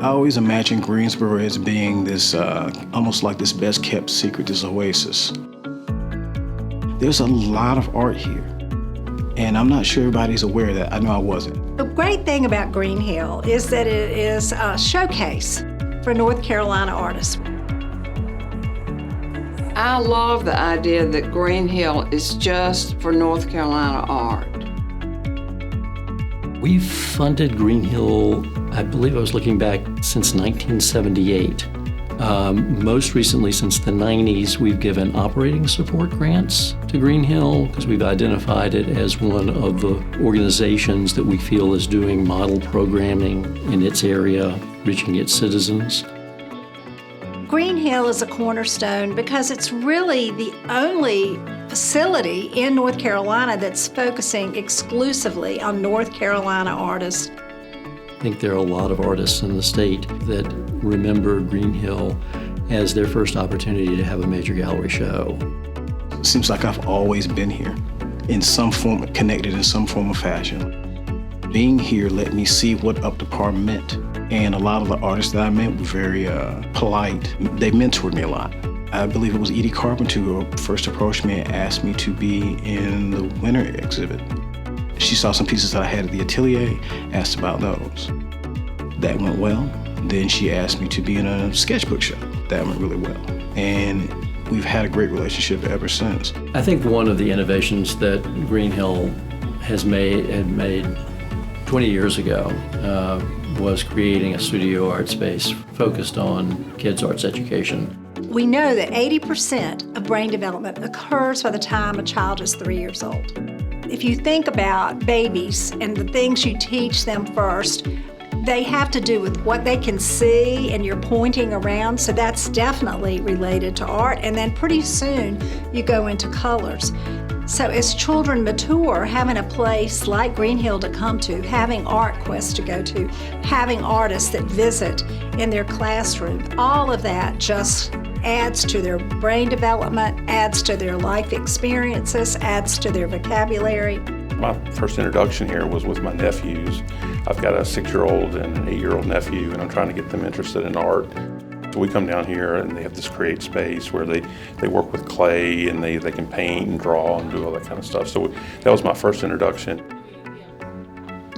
I always imagined Greensboro as being this, almost like this best kept secret, this oasis. There's a lot of art here, and I'm not sure everybody's aware of that. I know I wasn't. The great thing about Green Hill is that it is a showcase for North Carolina artists. I love the idea that Green Hill is just for North Carolina art. We've funded Green Hill, I believe I was looking back, since 1978. Most recently, since the 90s, we've given operating support grants to Green Hill because we've identified it as one of the organizations that we feel is doing model programming in its area, reaching its citizens. Green Hill is a cornerstone because it's really the only facility in North Carolina that's focusing exclusively on North Carolina artists. I think there are a lot of artists in the state that remember Green Hill as their first opportunity to have a major gallery show. It seems like I've always been here, in some form, connected in some form or fashion. Being here let me see what up to par meant. And a lot of the artists that I met were very polite. They mentored me a lot. I believe it was Edie Carpenter who first approached me and asked me to be in the winter exhibit. She saw some pieces that I had at the atelier, asked about those. That went well. Then she asked me to be in a sketchbook show. That went really well. And we've had a great relationship ever since. I think one of the innovations that Green Hill had made 20 years ago was creating a studio art space focused on kids' arts education. We know that 80% of brain development occurs by the time a child is 3 years old. If you think about babies and the things you teach them first, they have to do with what they can see and you're pointing around, so that's definitely related to art. And then pretty soon you go into colors. So as children mature, having a place like Green Hill to come to, having art quests to go to, having artists that visit in their classroom, all of that just adds to their brain development, adds to their life experiences, adds to their vocabulary. My first introduction here was with my nephews. I've got a 6-year-old and an 8-year-old nephew, and I'm trying to get them interested in art. So we come down here and they have this create space where they work with clay and they can paint and draw and do all that kind of stuff. So that was my first introduction.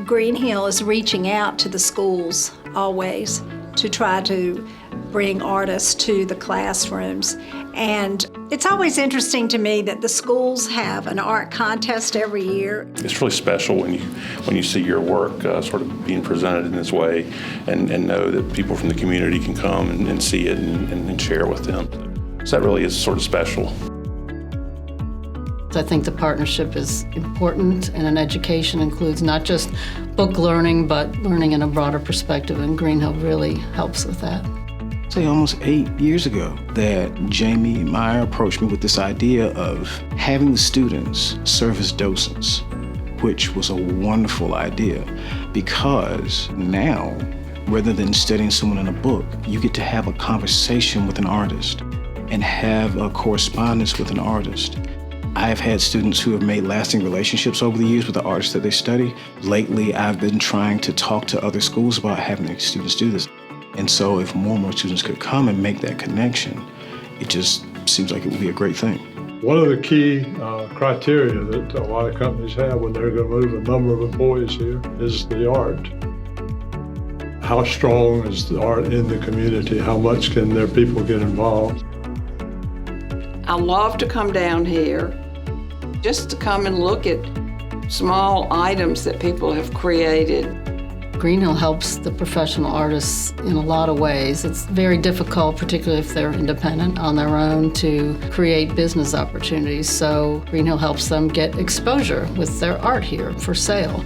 Green Hill is reaching out to the schools always to try to bring artists to the classrooms. And it's always interesting to me that the schools have an art contest every year. It's really special when you see your work sort of being presented in this way and know that people from the community can come and see it and share with them. So that really is sort of special. I think the partnership is important, and an education includes not just book learning, but learning in a broader perspective, and Green Hill really helps with that. Say almost 8 years ago that Jamie Meyer approached me with this idea of having the students serve as docents, which was a wonderful idea because now, rather than studying someone in a book, you get to have a conversation with an artist and have a correspondence with an artist. I've had students who have made lasting relationships over the years with the artists that they study. Lately, I've been trying to talk to other schools about having their students do this. And so if more and more students could come and make that connection, it just seems like it would be a great thing. One of the key criteria that a lot of companies have when they're going to move a number of employees here is the art. How strong is the art in the community? How much can their people get involved? I love to come down here just to come and look at small items that people have created. Green Hill helps the professional artists in a lot of ways. It's very difficult, particularly if they're independent on their own, to create business opportunities. So Green Hill helps them get exposure with their art here for sale.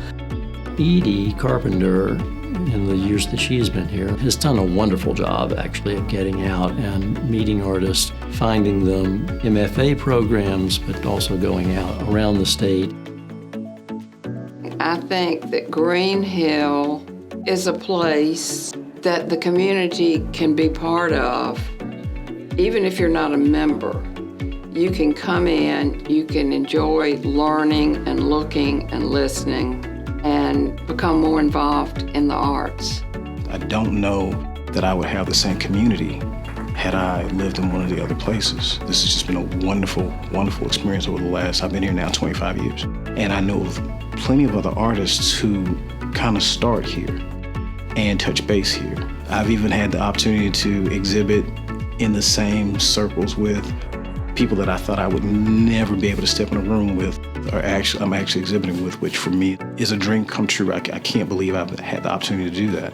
Edie Carpenter, in the years that she has been here, has done a wonderful job actually of getting out and meeting artists, finding them MFA programs, but also going out around the state. I think that Green Hill is a place that the community can be part of. Even if you're not a member, you can come in, you can enjoy learning and looking and listening and become more involved in the arts. I don't know that I would have the same community had I lived in one of the other places. This has just been a wonderful, wonderful experience over the last, I've been here now 25 years. And I know of plenty of other artists who kind of start here and touch base here. I've even had the opportunity to exhibit in the same circles with people that I thought I would never be able to step in a room with, I'm actually exhibiting with, which for me is a dream come true. I can't believe I've had the opportunity to do that.